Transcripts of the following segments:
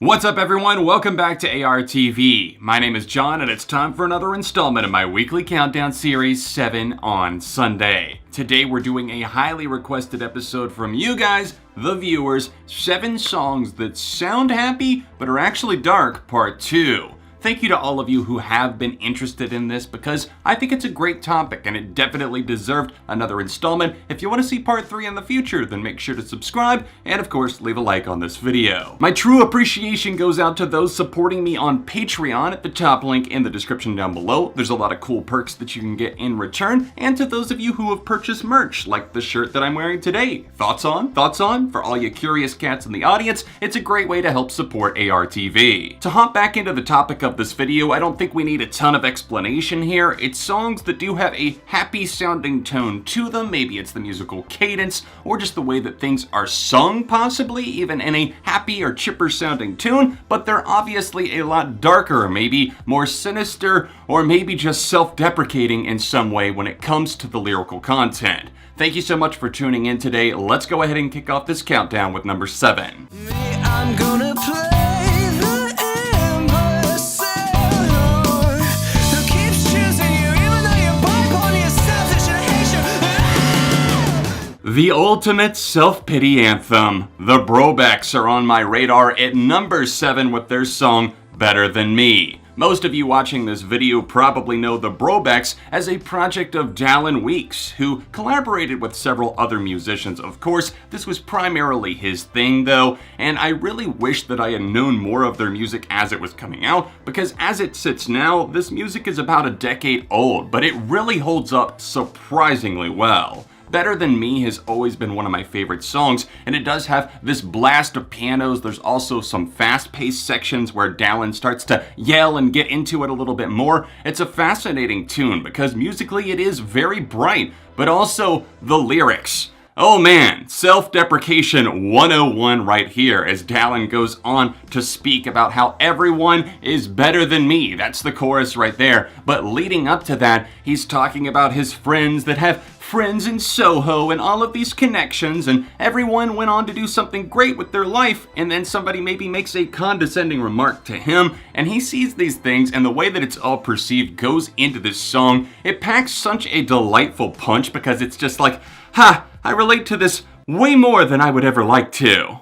What's up everyone, welcome back to ARTV. My name is John and it's time for another installment of my weekly countdown series, 7 on Sunday. Today we're doing a highly requested episode from you guys, the viewers, 7 songs that sound happy but are actually dark, part 2. Thank you to all of you who have been interested in this because I think it's a great topic and it definitely deserved another installment. If you want to see part 3 in the future, then make sure to subscribe and of course leave a like on this video. My true appreciation goes out to those supporting me on Patreon at the top link in the description down below. There's a lot of cool perks that you can get in return, and to those of you who have purchased merch like the shirt that I'm wearing today. Thoughts on? For all you curious cats in the audience, it's a great way to help support ARTV. To hop back into the topic of this video, I don't think we need a ton of explanation here. It's songs that do have a happy sounding tone to them. Maybe it's the musical cadence or just the way that things are sung, possibly even in a happy or chipper sounding tune, but they're obviously a lot darker, maybe more sinister, or maybe just self-deprecating in some way when it comes to the lyrical content. Thank you so much for tuning in today. Let's go ahead and kick off this countdown with number 7. I'm gonna play. The ultimate self-pity anthem. The BROBECKS are on my radar at number 7 with their song, Better Than Me. Most of you watching this video probably know the BROBECKS as a project of Dallin Weekes, who collaborated with several other musicians. Of course, this was primarily his thing though, and I really wish that I had known more of their music as it was coming out, because as it sits now, this music is about a decade old, but it really holds up surprisingly well. Better Than Me has always been one of my favorite songs, and it does have this blast of pianos. There's also some fast-paced sections where Dallin starts to yell and get into it a little bit more. It's a fascinating tune because musically it is very bright, but also the lyrics. Oh man, self-deprecation 101 right here as Dallin goes on to speak about how everyone is better than me. That's the chorus right there. But leading up to that, he's talking about his friends that have friends in Soho and all of these connections, and everyone went on to do something great with their life, and then somebody maybe makes a condescending remark to him, and he sees these things, and the way that it's all perceived goes into this song. It packs such a delightful punch because it's just like, ha, I relate to this way more than I would ever like to.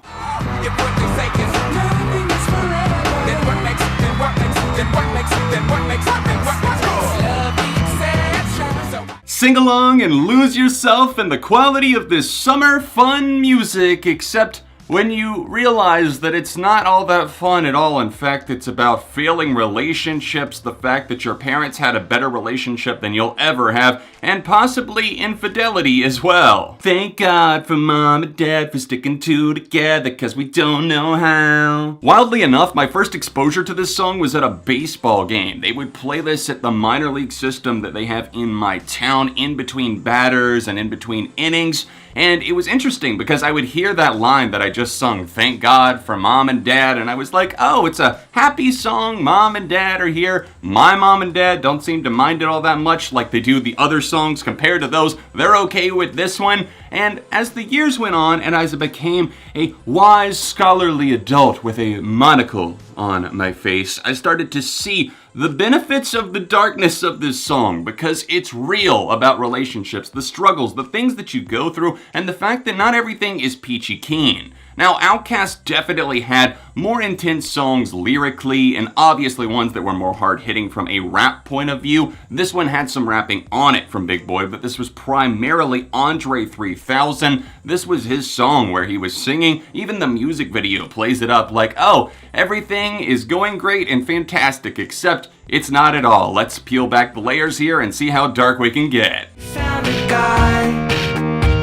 Sing along and lose yourself in the quality of this summer fun music, except when you realize that it's not all that fun at all. In fact, it's about failing relationships, the fact that your parents had a better relationship than you'll ever have, and possibly infidelity as well. Thank God for mom and dad for sticking two together, cause we don't know how. Wildly enough, my first exposure to this song was at a baseball game. They would play this at the minor league system that they have in my town, in between batters and in between innings. And it was interesting because I would hear that line that I just sung, thank God for mom and dad, and I was like, oh, it's a happy song, mom and dad are here. My mom and dad don't seem to mind it all that much like they do the other songs compared to those. They're okay with this one. And as the years went on and as I became a wise, scholarly adult with a monocle on my face, I started to see the benefits of the darkness of this song, because it's real about relationships, the struggles, the things that you go through, and the fact that not everything is peachy keen. Now, OUTKAST definitely had more intense songs lyrically, and obviously ones that were more hard-hitting from a rap point of view. This one had some rapping on it from Big Boy, but this was primarily Andre 3000. This was his song where he was singing. Even the music video plays it up like, oh, everything is going great and fantastic, except it's not at all. Let's peel back the layers here and see how dark we can get. Found a guy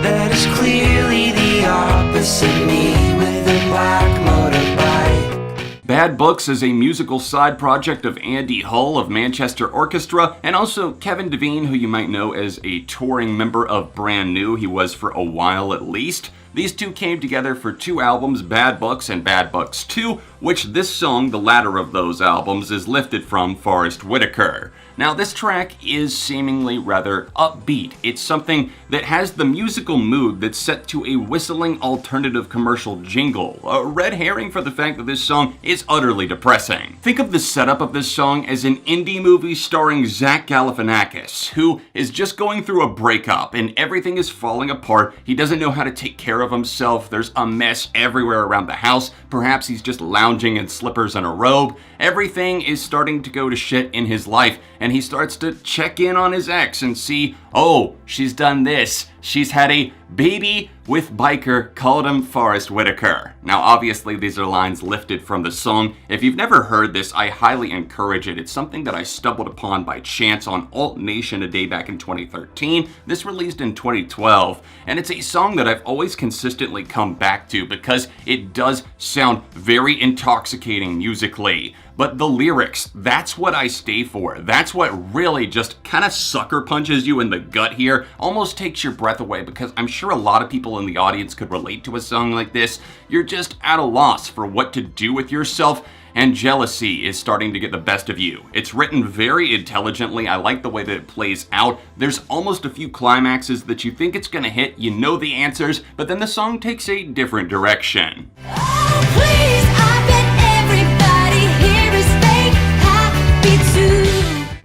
that is clearly the opposite me with a black motorbike. Bad Books is a musical side project of Andy Hull of Manchester Orchestra, and also Kevin Devine, who you might know as a touring member of Brand New. He was for a while at least. These two came together for two albums, Bad Bucks and Bad Bucks 2, which this song, the latter of those albums, is lifted from Forest Whitaker. Now, this track is seemingly rather upbeat. It's something that has the musical mood that's set to a whistling alternative commercial jingle, a red herring for the fact that this song is utterly depressing. Think of the setup of this song as an indie movie starring Zach Galifianakis, who is just going through a breakup and everything is falling apart. He doesn't know how to take care of himself. There's a mess everywhere around the house. Perhaps he's just lounging in slippers and a robe. Everything is starting to go to shit in his life, and he starts to check in on his ex and see, oh, she's done this. She's had a baby with biker, called him Forest Whitaker. Now, obviously, these are lines lifted from the song. If you've never heard this, I highly encourage it. It's something that I stumbled upon by chance on Alt Nation a day back in 2013. This released in 2012, and it's a song that I've always consistently come back to because it does sound very intoxicating musically. But the lyrics, that's what I stay for. That's what really just kind of sucker punches you in the gut here, almost takes your breath away, because I'm sure a lot of people in the audience could relate to a song like this. You're just at a loss for what to do with yourself, and jealousy is starting to get the best of you. It's written very intelligently. I like the way that it plays out. There's almost a few climaxes that you think it's gonna hit, you know the answers, but then the song takes a different direction. Oh, please, I bet everybody here is fake happy too.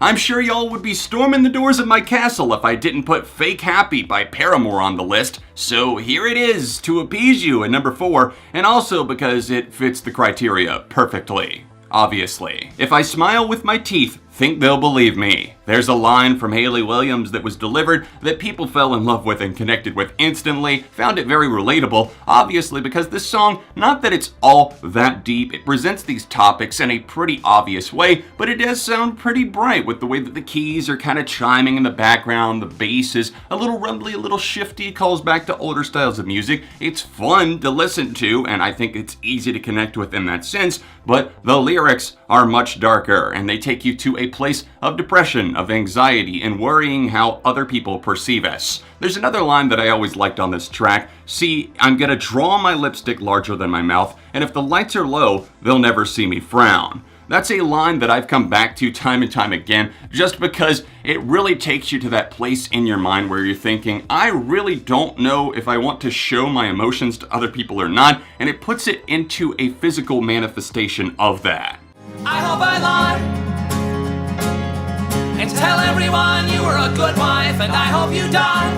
I'm sure y'all would be storming the doors of my castle if I didn't put Fake Happy by Paramore on the list, so here it is to appease you at number 4, and also because it fits the criteria perfectly. Obviously. If I smile with my teeth, think they'll believe me. There's a line from Hayley Williams that was delivered that people fell in love with and connected with instantly, found it very relatable, obviously because this song, not that it's all that deep, it presents these topics in a pretty obvious way, but it does sound pretty bright with the way that the keys are kind of chiming in the background, the bass is a little rumbly, a little shifty, calls back to older styles of music. It's fun to listen to, and I think it's easy to connect with in that sense, but the lyrics are much darker, and they take you to a place of depression, of anxiety, and worrying how other people perceive us. There's another line that I always liked on this track. See, I'm gonna draw my lipstick larger than my mouth, and if the lights are low, they'll never see me frown. That's a line that I've come back to time and time again, just because it really takes you to that place in your mind where you're thinking, I really don't know if I want to show my emotions to other people or not, and it puts it into a physical manifestation of that. I hope I lie and tell everyone you were a good wife, and I hope you die.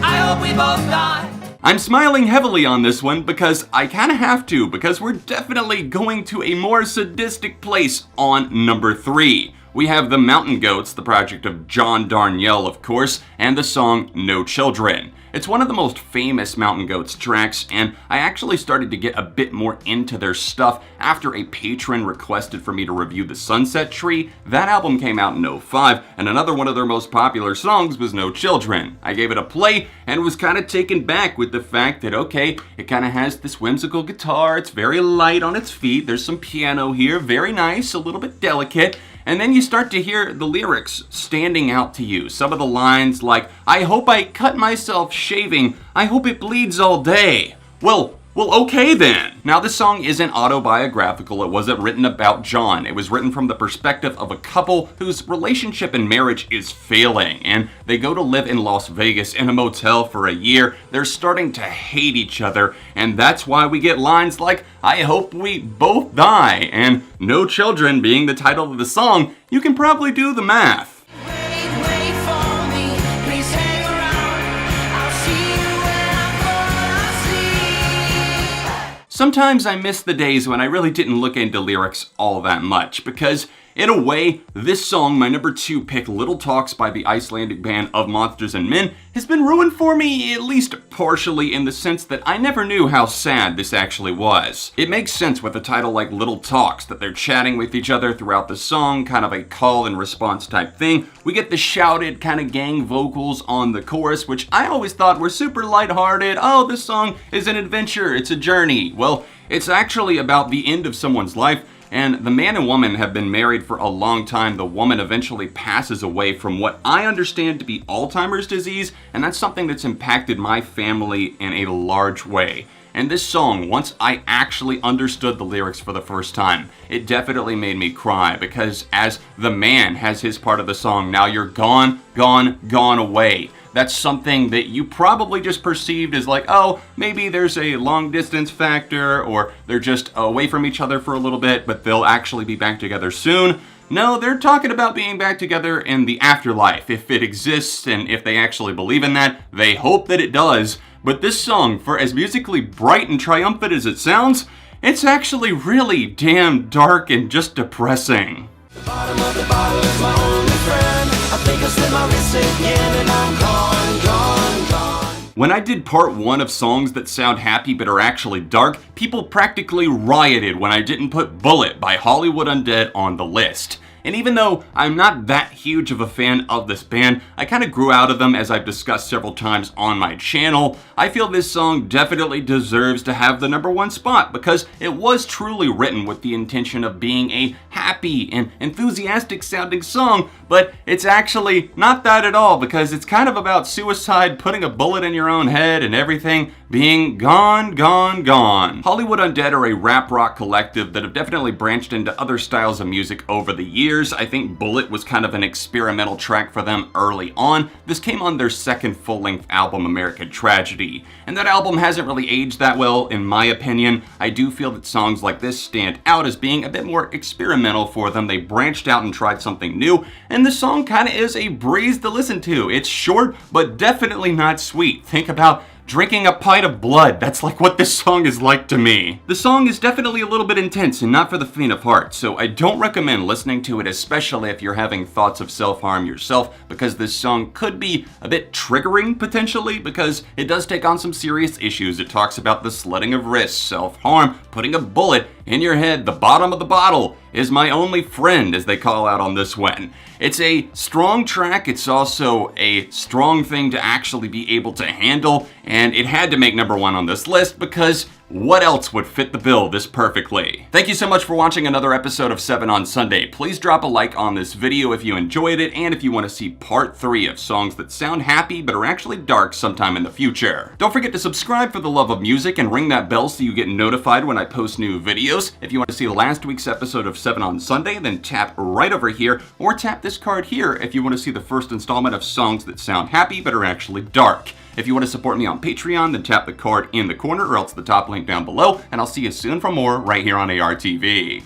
I hope we both die. I'm smiling heavily on this one because I kind of have to, because we're definitely going to a more sadistic place on number 3. We have the Mountain Goats, the project of John Darnielle, of course, and the song No Children. It's one of the most famous Mountain Goats tracks, and I actually started to get a bit more into their stuff after a patron requested for me to review The Sunset Tree. That album came out in 2005, and another one of their most popular songs was No Children. I gave it a play and was kind of taken back with the fact that, okay, it kind of has this whimsical guitar, it's very light on its feet, there's some piano here, very nice, a little bit delicate. And then you start to hear the lyrics standing out to you. Some of the lines like, I hope I cut myself shaving, I hope it bleeds all day. Well, okay then. Now, this song isn't autobiographical. It wasn't written about John. It was written from the perspective of a couple whose relationship and marriage is failing, and they go to live in Las Vegas in a motel for a year. They're starting to hate each other, and that's why we get lines like, I hope we both die, and No Children being the title of the song. You can probably do the math. Wait for me, please hang around. I'll see you when I fall asleep. Sometimes I miss the days when I really didn't look into lyrics all that much, because in a way, this song, my number 2 pick, Little Talks by the Icelandic band Of Monsters and Men, has been ruined for me, at least partially, in the sense that I never knew how sad this actually was. It makes sense with a title like Little Talks, that they're chatting with each other throughout the song, kind of a call and response type thing. We get the shouted kind of gang vocals on the chorus, which I always thought were super lighthearted. Oh, this song is an adventure, it's a journey. Well, it's actually about the end of someone's life, and the man and woman have been married for a long time. The woman eventually passes away from what I understand to be Alzheimer's disease, and that's something that's impacted my family in a large way. And this song, once I actually understood the lyrics for the first time, it definitely made me cry, because as the man has his part of the song, now you're gone, gone, gone away. That's something that you probably just perceived as like, oh, maybe there's a long distance factor, or they're just away from each other for a little bit, but they'll actually be back together soon. No, they're talking about being back together in the afterlife, if it exists, and if they actually believe in that. They hope that it does. But this song, for as musically bright and triumphant as it sounds, it's actually really damn dark and just depressing. The bottom of the bottle is my only friend. I think I'll slip my wrist again and I'm gone, gone, gone. When I did part 1 of songs that sound happy but are actually dark, people practically rioted when I didn't put Bullet by Hollywood Undead on the list. And even though I'm not that huge of a fan of this band, I kind of grew out of them, as I've discussed several times on my channel. I feel this song definitely deserves to have the #1 spot, because it was truly written with the intention of being a happy and enthusiastic sounding song, but it's actually not that at all, because it's kind of about suicide, putting a bullet in your own head, and everything being gone, gone, gone. Hollywood Undead are a rap rock collective that have definitely branched into other styles of music over the years. I think Bullet was kind of an experimental track for them early on. This came on their second full-length album, American Tragedy, and that album hasn't really aged that well, in my opinion. I do feel that songs like this stand out as being a bit more experimental for them. They branched out and tried something new, and the song kind of is a breeze to listen to. It's short, but definitely not sweet. Think about drinking a pint of blood. That's like what this song is like to me. The song is definitely a little bit intense and not for the faint of heart, so I don't recommend listening to it, especially if you're having thoughts of self-harm yourself, because this song could be a bit triggering potentially, because it does take on some serious issues. It talks about the slitting of wrists, self-harm, putting a bullet in your head. The bottom of the bottle is my only friend, as they call out on this one. It's a strong track. It's also a strong thing to actually be able to handle, and it had to make #1 on this list, because what else would fit the bill this perfectly? Thank you so much for watching another episode of 7 on Sunday. Please drop a like on this video if you enjoyed it, and if you want to see part 3 of songs that sound happy but are actually dark sometime in the future. Don't forget to subscribe for the love of music and ring that bell so you get notified when I post new videos. If you want to see last week's episode of 7 on Sunday, then tap right over here, or tap this card here if you want to see the first installment of songs that sound happy but are actually dark. If you want to support me on Patreon, then tap the card in the corner or else the top link down below, and I'll see you soon for more right here on ARTV.